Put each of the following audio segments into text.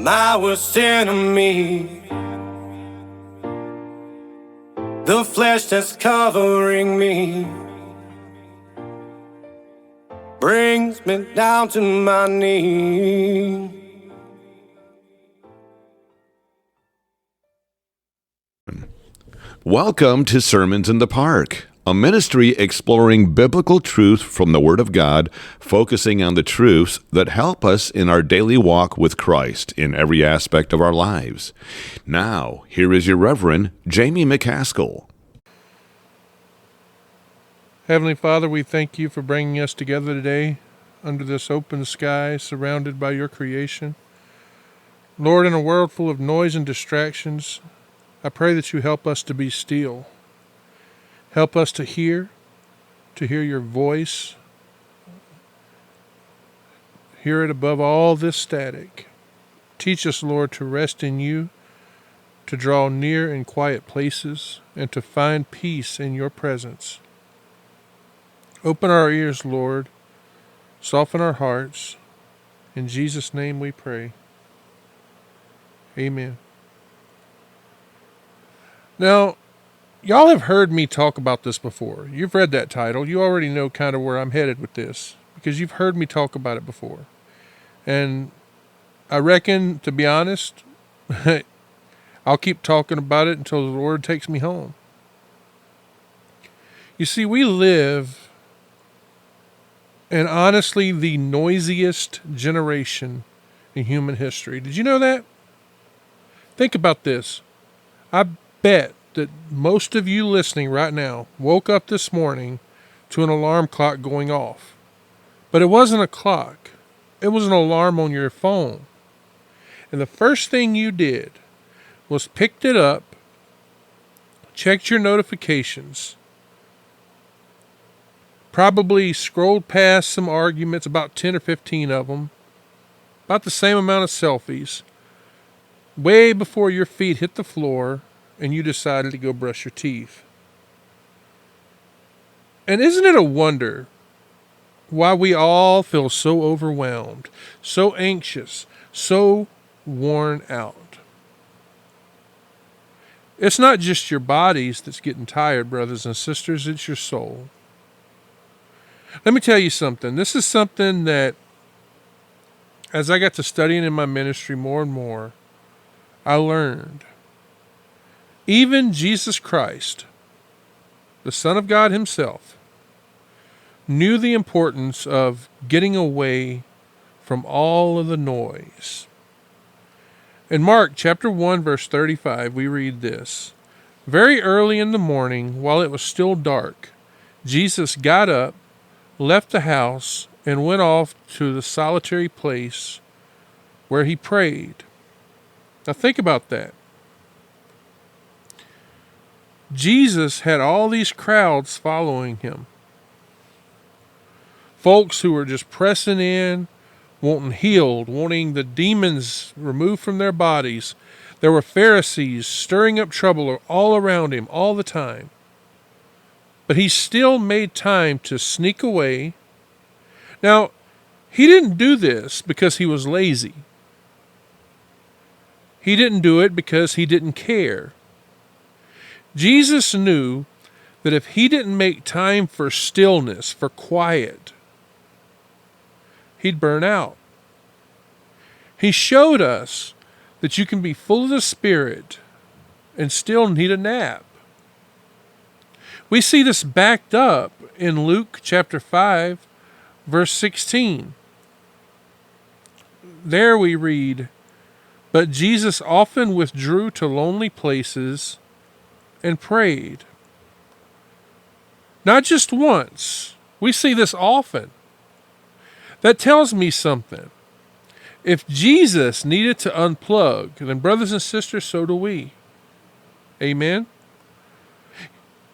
my worst enemy. The flesh that's covering me brings me down to my knees. Welcome to Sermons in the Park, a ministry exploring biblical truth from the Word of God, focusing on the truths that help us in our daily walk with Christ in every aspect of our lives. Now, here is your Reverend, Jamie McCaskill. Heavenly Father, we thank you for bringing us together today under this open sky, surrounded by your creation. Lord, in a world full of noise and distractions, I pray that you help us to be still. Help us to hear your voice. Hear it above all this static. Teach us, Lord, to rest in you, to draw near in quiet places, and to find peace in your presence. Open our ears, Lord. Soften our hearts. In Jesus' name we pray. Amen. Now, y'all have heard me talk about this before. You've read that title. You already know kind of where I'm headed with this because you've heard me talk about it before. And I reckon, to be honest, I'll keep talking about it until the Lord takes me home. You see, we live in honestly the noisiest generation in human history. Did you know that? Think about this. I bet that most of you listening right now woke up this morning to an alarm clock going off. But it wasn't a clock. It was an alarm on your phone. And the first thing you did was picked it up, checked your notifications, probably scrolled past some arguments, about 10 or 15 of them, about the same amount of selfies, way before your feet hit the floor and you decided to go brush your teeth. And isn't it a wonder why we all feel so overwhelmed, so anxious, so worn out? It's not just your bodies that's getting tired, brothers and sisters, it's your soul. Let me tell you something. This is something that, as I got to studying in my ministry more and more, I learned. Even Jesus Christ, the Son of God himself, knew the importance of getting away from all of the noise. In Mark chapter 1, verse 35, we read this. Very early in the morning, while it was still dark, Jesus got up, left the house, and went off to the solitary place where he prayed. Now think about that. Jesus had all these crowds following him. Folks who were just pressing in, wanting healed, wanting the demons removed from their bodies. There were Pharisees stirring up trouble all around him all the time. But he still made time to sneak away. Now, he didn't do this because he was lazy. He didn't do it because he didn't care. Jesus knew that if he didn't make time for stillness, for quiet, he'd burn out. He showed us that you can be full of the Spirit and still need a nap. We see this backed up in Luke chapter 5, verse 16. There we read, "But Jesus often withdrew to lonely places and prayed." Not just once. We see this often. That tells me something. If Jesus needed to unplug, then brothers and sisters, so do we. Amen?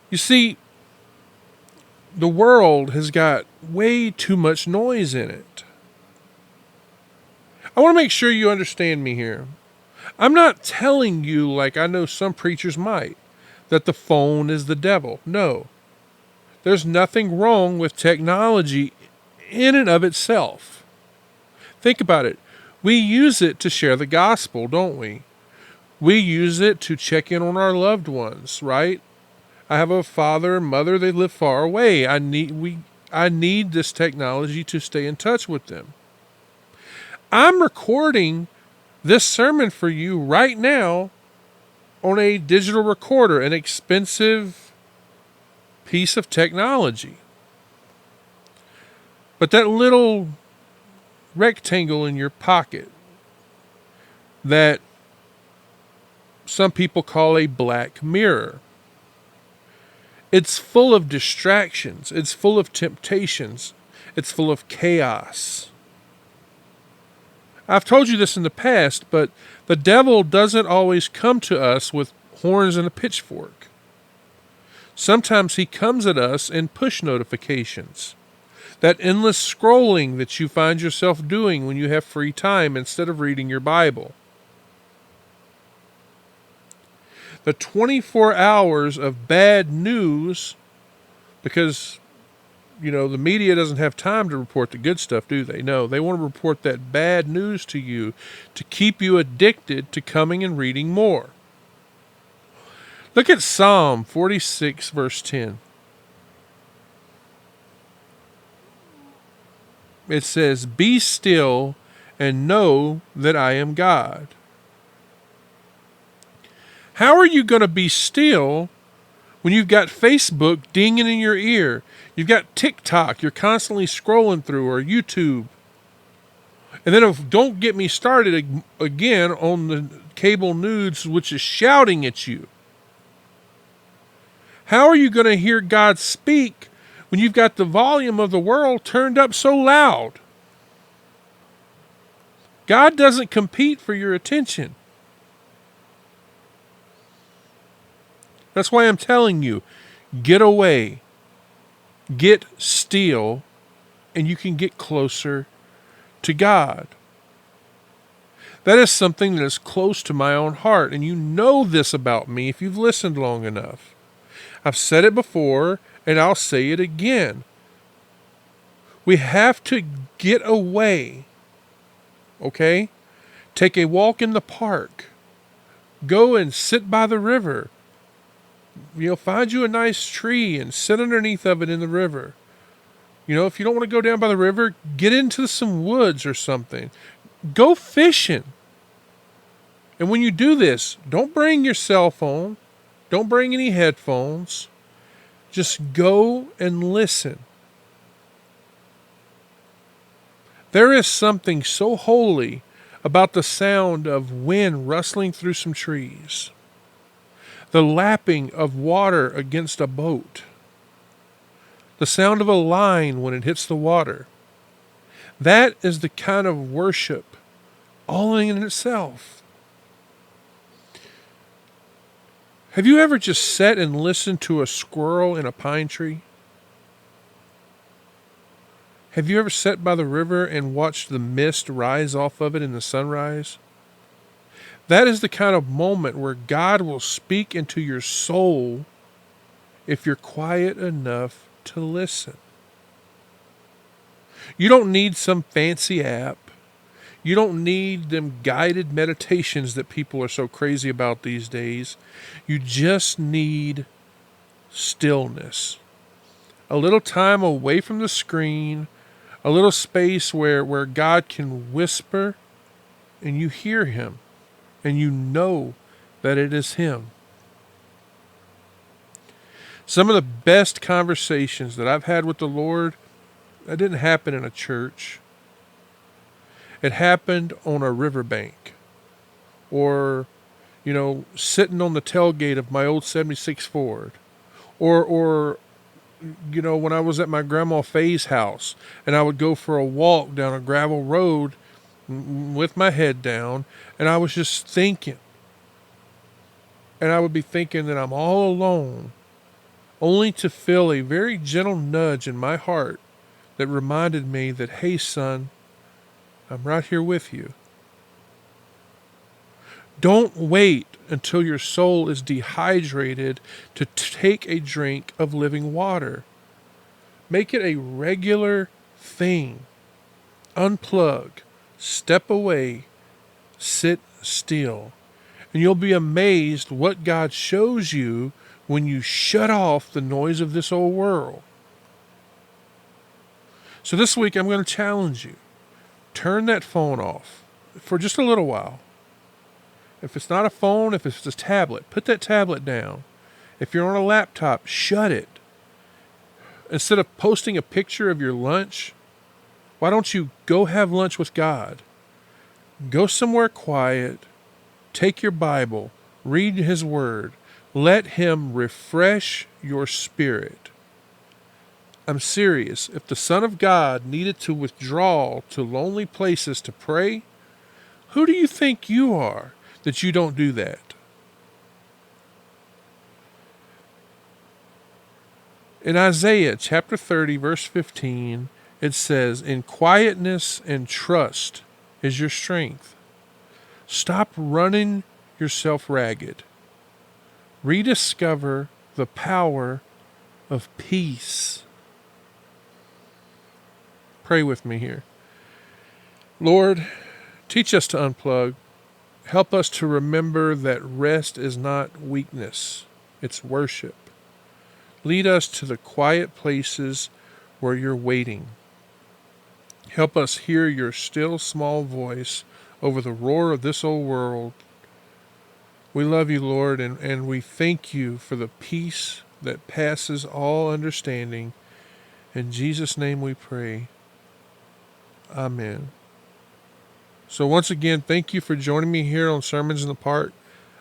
You see, the world has got way too much noise in it. I want to make sure you understand me here. I'm not telling you, like I know some preachers might, that the phone is the devil. No. There's nothing wrong with technology in and of itself. Think about it. We use it to share the gospel, don't we? We use it to check in on our loved ones, right? I have a father and mother, they live far away. I need this technology to stay in touch with them. I'm recording this sermon for you right now on a digital recorder, an expensive piece of technology. But that little rectangle in your pocket that some people call a black mirror, it's full of distractions. It's full of temptations. It's full of chaos. I've told you this in the past, but the devil doesn't always come to us with horns and a pitchfork. Sometimes he comes at us in push notifications. That endless scrolling that you find yourself doing when you have free time instead of reading your Bible. The 24 hours of bad news, because, the media doesn't have time to report the good stuff, do they? No, they want to report that bad news to you to keep you addicted to coming and reading more. Look at Psalm 46, verse 10. It says, "Be still and know that I am God." How are you going to be still when you've got Facebook dinging in your ear? You've got TikTok you're constantly scrolling through, or YouTube. And then don't get me started again on the cable news, which is shouting at you. How are you going to hear God speak when you've got the volume of the world turned up so loud? God doesn't compete for your attention. That's why I'm telling you, get away, get still, and you can get closer to God. That is something that is close to my own heart, and you know this about me if you've listened long enough. I've said it before, and I'll say it again. We have to get away, okay? Take a walk in the park. Go and sit by the river. Find you a nice tree and sit underneath of it in the river. If you don't want to go down by the river, get into some woods or something. Go fishing. And when you do this, don't bring your cell phone. Don't bring any headphones. Just go and listen. There is something so holy about the sound of wind rustling through some trees. The lapping of water against a boat. The sound of a line when it hits the water. That is the kind of worship all in itself. Have you ever just sat and listened to a squirrel in a pine tree? Have you ever sat by the river and watched the mist rise off of it in the sunrise? That is the kind of moment where God will speak into your soul if you're quiet enough to listen. You don't need some fancy app. You don't need them guided meditations that people are so crazy about these days. You just need stillness. A little time away from the screen, a little space where God can whisper and you hear him and you know that it is him. Some of the best conversations that I've had with the Lord, that didn't happen in a church. It happened on a riverbank, or, sitting on the tailgate of my old 76 Ford, or when I was at my grandma Faye's house and I would go for a walk down a gravel road with my head down, and I was just thinking, and I would be thinking that I'm all alone, only to feel a very gentle nudge in my heart that reminded me that, hey, son, I'm right here with you. Don't wait until your soul is dehydrated to take a drink of living water. Make it a regular thing. Unplug. Step away, sit still, and you'll be amazed what God shows you when you shut off the noise of this old world. So this week I'm going to challenge you. Turn that phone off for just a little while. If it's not a phone, if it's a tablet, put that tablet down. If you're on a laptop, shut it. Instead of posting a picture of your lunch, why don't you go have lunch with God? Go somewhere quiet, take your Bible, read His Word, let Him refresh your spirit. I'm serious. If the Son of God needed to withdraw to lonely places to pray, who do you think you are that you don't do that? In Isaiah chapter 30, verse 15, it says, "In quietness and trust is your strength." Stop running yourself ragged. Rediscover the power of peace. Pray with me here. Lord, teach us to unplug. Help us to remember that rest is not weakness, it's worship. Lead us to the quiet places where you're waiting. Help us hear your still small voice over the roar of this old world. We love you, Lord, and we thank you for the peace that passes all understanding. In Jesus' name we pray. Amen. So once again, thank you for joining me here on Sermons in the Park.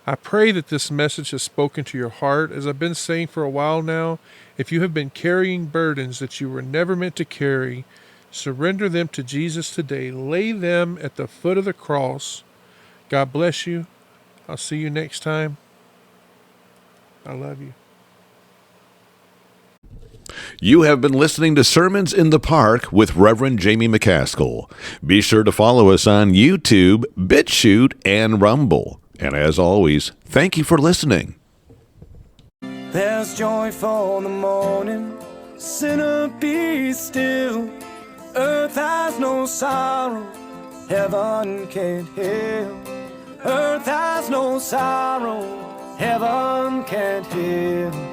I pray that this message has spoken to your heart. As I've been saying for a while now, if you have been carrying burdens that you were never meant to carry, surrender them to Jesus today. Lay them at the foot of the cross. God bless you. I'll see you next time. I love you. You have been listening to Sermons in the Park with Reverend Jamie McCaskill. Be sure to follow us on YouTube, BitChute, and Rumble. And as always, thank you for listening. There's joy for the morning, sinner be still. Earth has no sorrow, heaven can't heal. Earth has no sorrow, heaven can't heal.